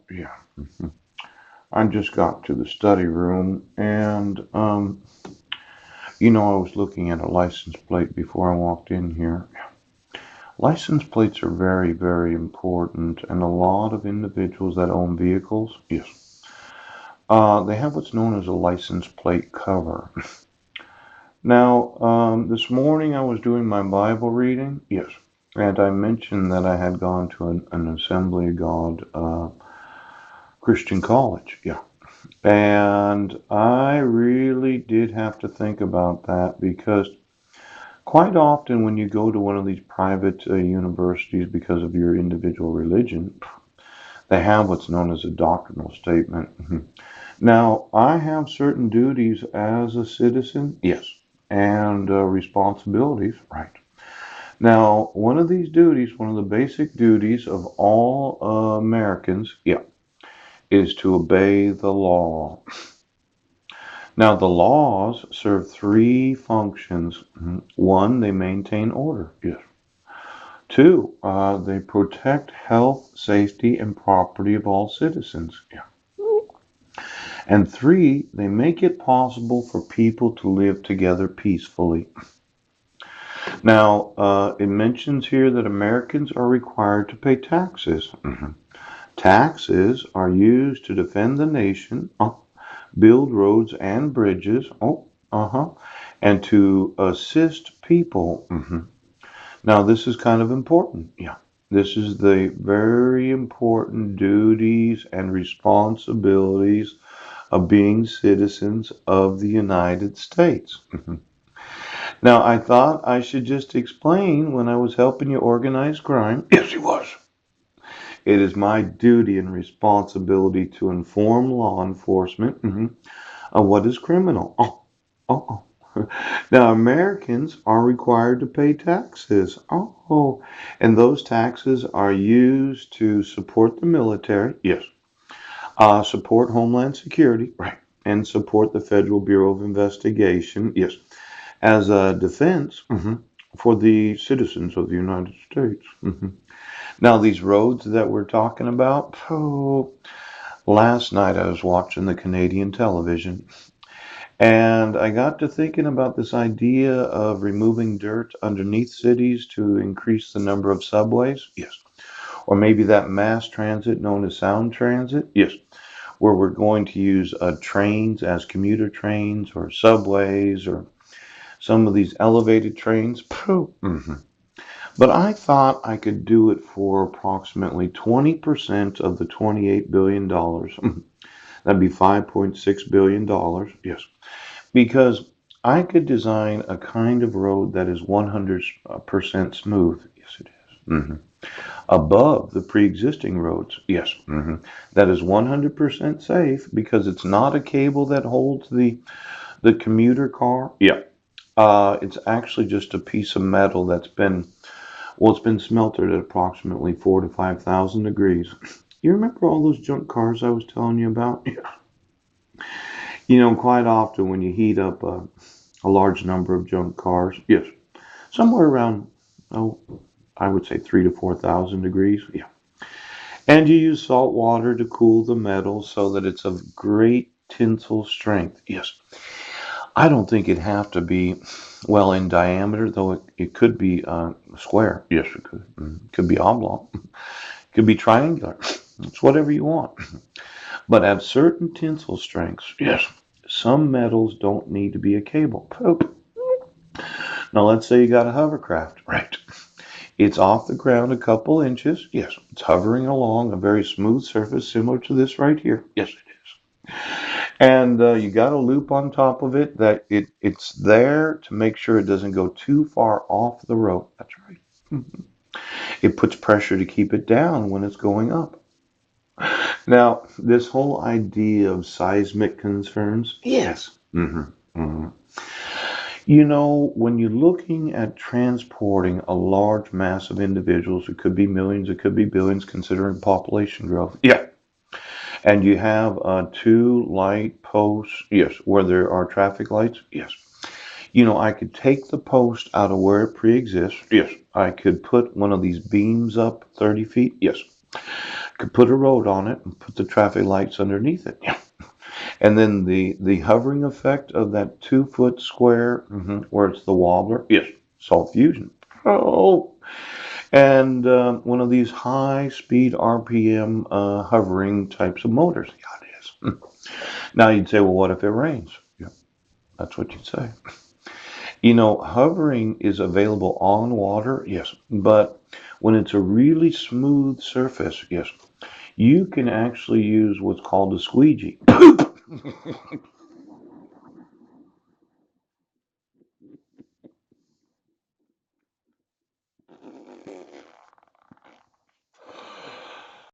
Yeah. I just got to the study room and, I was looking at a license plate before I walked in here. License plates are very, very important, and a lot of individuals that own vehicles, yes, they have what's known as a license plate cover. Now, this morning I was doing my Bible reading, yes, and I mentioned that I had gone to an Assembly of God Christian college, yeah. And I really did have to think about that because quite often when you go to one of these private universities because of your individual religion, they have what's known as a doctrinal statement. Now, I have certain duties as a citizen, yes, and responsibilities, right. Now, one of these duties, one of the basic duties of all Americans, yeah, is to obey the law. Now, the laws serve three functions. One, they maintain order. Yes. Two, they protect health, safety, and property of all citizens. Yeah. And three, they make it possible for people to live together peacefully. Now, it mentions here that Americans are required to pay taxes. Taxes are used to defend the nation, build roads and bridges, and to assist people. Now, this is kind of important. Yeah. This is the very important duties and responsibilities of being citizens of the United States. Now, I thought I should just explain when I was helping you organize crime. Yes, he was. It is my duty and responsibility to inform law enforcement of what is criminal. Oh. Now, Americans are required to pay taxes. Oh, and those taxes are used to support the military. Yes. Support Homeland Security. Right. And support the Federal Bureau of Investigation. Yes. As a defense for the citizens of the United States. Now, these roads that we're talking about, last night I was watching the Canadian television and I got to thinking about this idea of removing dirt underneath cities to increase the number of subways. Yes. Or maybe that mass transit known as sound transit. Yes. Where we're going to use trains as commuter trains or subways or some of these elevated trains. But I thought I could do it for approximately 20% of the $28 billion. That'd be $5.6 billion. Yes. Because I could design a kind of road that is 100% smooth. Yes, it is. Above the pre-existing roads. Yes. That is 100% safe because it's not a cable that holds the commuter car. Yeah. It's actually just a piece of metal that's been, well, it's been smelted at approximately 4 to 5,000 degrees. You remember all those junk cars I was telling you about? Yeah. Quite often when you heat up a large number of junk cars, yes, somewhere around, oh, I would say 3 to 4,000 degrees. Yeah. And you use salt water to cool the metal so that it's of great tensile strength. Yes. I don't think it'd have to be, well, in diameter, though it could be square. Yes, it could. It could be oblong. It could be triangular. It's whatever you want. But at certain tensile strengths, yes, some metals don't need to be a cable. Poop. Now, let's say you got a hovercraft. Right. It's off the ground a couple inches. Yes. It's hovering along a very smooth surface similar to this right here. Yes, it is. And you got a loop on top of it that it's there to make sure it doesn't go too far off the rope. That's right. It puts pressure to keep it down when it's going up. Now, this whole idea of seismic concerns, yes. When you're looking at transporting a large mass of individuals, it could be millions, it could be billions, considering population growth. Yeah. And you have two light posts, yes, where there are traffic lights, yes. I could take the post out of where it pre-exists, yes. I could put one of these beams up 30 feet, yes. Could put a road on it and put the traffic lights underneath it. Yeah. And then the hovering effect of that 2 foot square, where it's the wobbler, yes, salt fusion. Oh, and one of these high speed RPM hovering types of motors. Yeah, it is. Now you'd say, well, what if it rains? Yeah, that's what you'd say. Hovering is available on water, yes, but when it's a really smooth surface, yes, you can actually use what's called a squeegee.